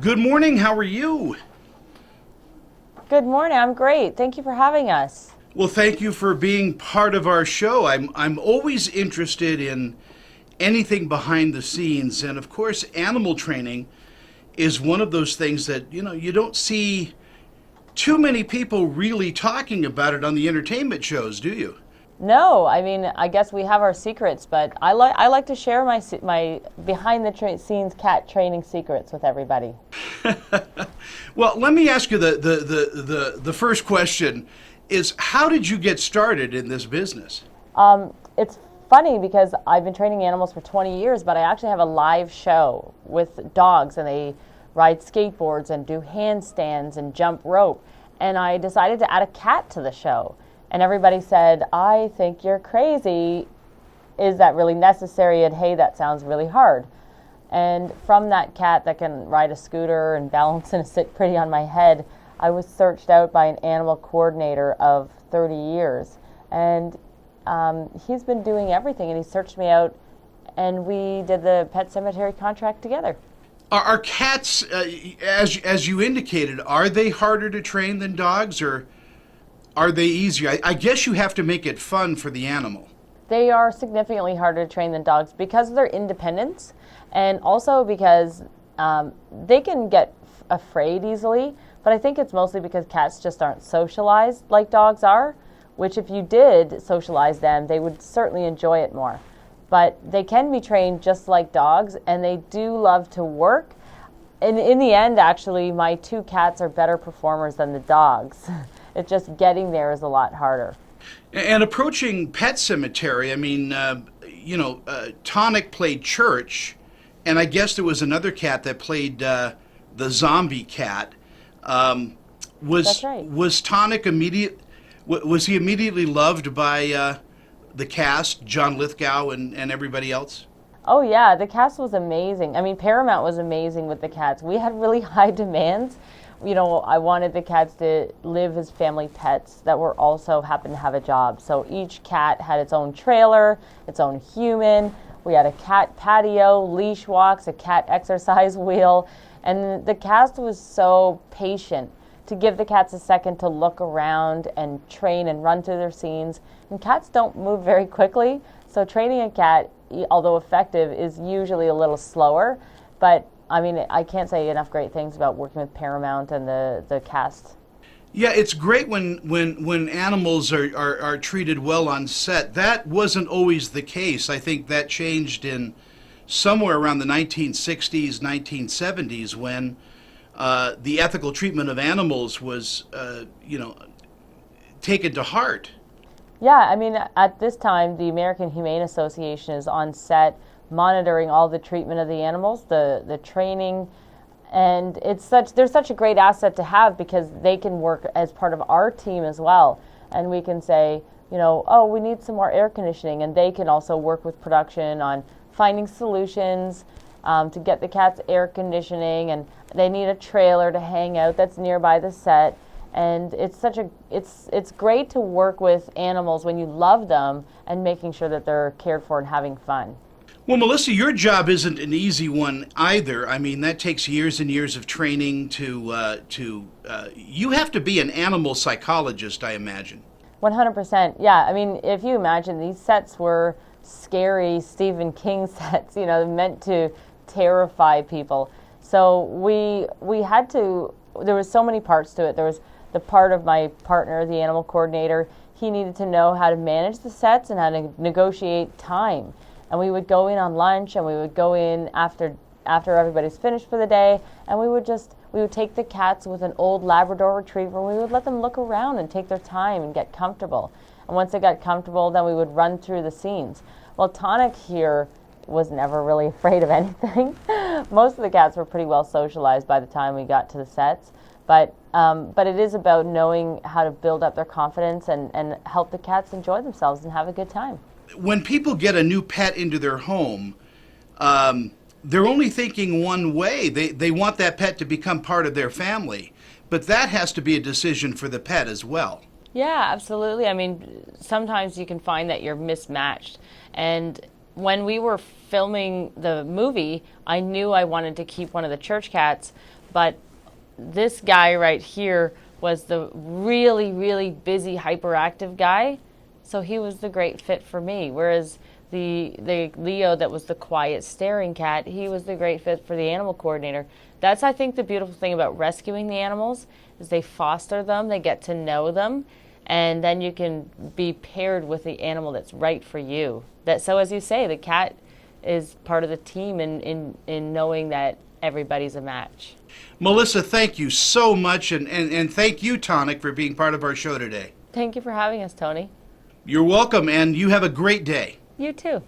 Good morning, how are you? Good morning. I'm great. Thank you for having us. Well, thank you for being part of our show. I'm always interested in anything behind the scenes, and of course, animal training is one of those things that, you don't see too many people really talking about it on the entertainment shows, do you? No, I mean, I guess we have our secrets, but I like to share my behind the scenes cat training secrets with everybody. Well, let me ask you the first question is how did you get started in this business? It's funny because I've been training animals for 20 years, but I actually have a live show with dogs, and they ride skateboards and do handstands and jump rope. And I decided to add a cat to the show. And everybody said, I think you're crazy. Is that really necessary? And hey, that sounds really hard. And from that cat that can ride a scooter and balance and sit pretty on my head, I was searched out by an animal coordinator of 30 years. And he's been doing everything, and he searched me out, and we did the Pet Sematary contract together. Are cats, as you indicated, are they harder to train than dogs, or are they easier? I guess you have to make it fun for the animal. They are significantly harder to train than dogs because of their independence, and also because they can get afraid easily. But I think it's mostly because cats just aren't socialized like dogs are, which if you did socialize them, they would certainly enjoy it more. But they can be trained just like dogs, and they do love to work. And in the end, actually, my two cats are better performers than the dogs. It's just getting there is a lot harder. And approaching Pet Cemetery, I mean, Tonic played Church, and I guess there was another cat that played the zombie cat. That's right. Was Tonic was he immediately loved by the cast, John Lithgow and everybody else? Oh yeah, the cast was amazing. I mean, Paramount was amazing with the cats. We had really high demands. I wanted the cats to live as family pets that were also happened to have a job. So each cat had its own trailer, its own human. We had a cat patio, leash walks, a cat exercise wheel, and the cast was so patient to give the cats a second to look around and train and run through their scenes. And cats don't move very quickly, so training a cat, although effective, is usually a little slower. But I mean, I can't say enough great things about working with Paramount and the cast. Yeah, it's great when animals are treated well on set. That wasn't always the case. I think that changed in somewhere around the 1960s, 1970s, when the ethical treatment of animals was, taken to heart. Yeah, I mean, at this time, the American Humane Association is on set monitoring all the treatment of the animals, the training, and they're such a great asset to have because they can work as part of our team as well. And we can say, oh, we need some more air conditioning, and they can also work with production on finding solutions to get the cats air conditioning, and they need a trailer to hang out that's nearby the set. And it's great to work with animals when you love them and making sure that they're cared for and having fun. Well, Melissa, your job isn't an easy one either. I mean, that takes years and years of training you have to be an animal psychologist, I imagine. 100%. Yeah, I mean, if you imagine, these sets were scary Stephen King sets, meant to terrify people. So we had to, there was so many parts to it. There was the part of my partner, the animal coordinator. He needed to know how to manage the sets and how to negotiate time. And we would go in on lunch, and we would go in after everybody's finished for the day, and we would take the cats with an old Labrador Retriever, and we would let them look around and take their time and get comfortable. And once they got comfortable, then we would run through the scenes. Well, Tonic here was never really afraid of anything. Most of the cats were pretty well socialized by the time we got to the sets. But it is about knowing how to build up their confidence and help the cats enjoy themselves and have a good time. When people get a new pet into their home, they're only thinking one way. They want that pet to become part of their family. But that has to be a decision for the pet as well. Yeah, absolutely. I mean, sometimes you can find that you're mismatched. And when we were filming the movie, I knew I wanted to keep one of the church cats, But this guy right here was the really, really busy, hyperactive guy. So he was the great fit for me. Whereas the Leo that was the quiet, staring cat, he was the great fit for the animal coordinator. That's, I think, the beautiful thing about rescuing the animals is they foster them, they get to know them, and then you can be paired with the animal that's right for you. So as you say, the cat is part of the team in knowing that everybody's a match. Melissa, thank you so much, and thank you, Tonic, for being part of our show today. Thank you for having us, Tony. You're welcome, and you have a great day. You too.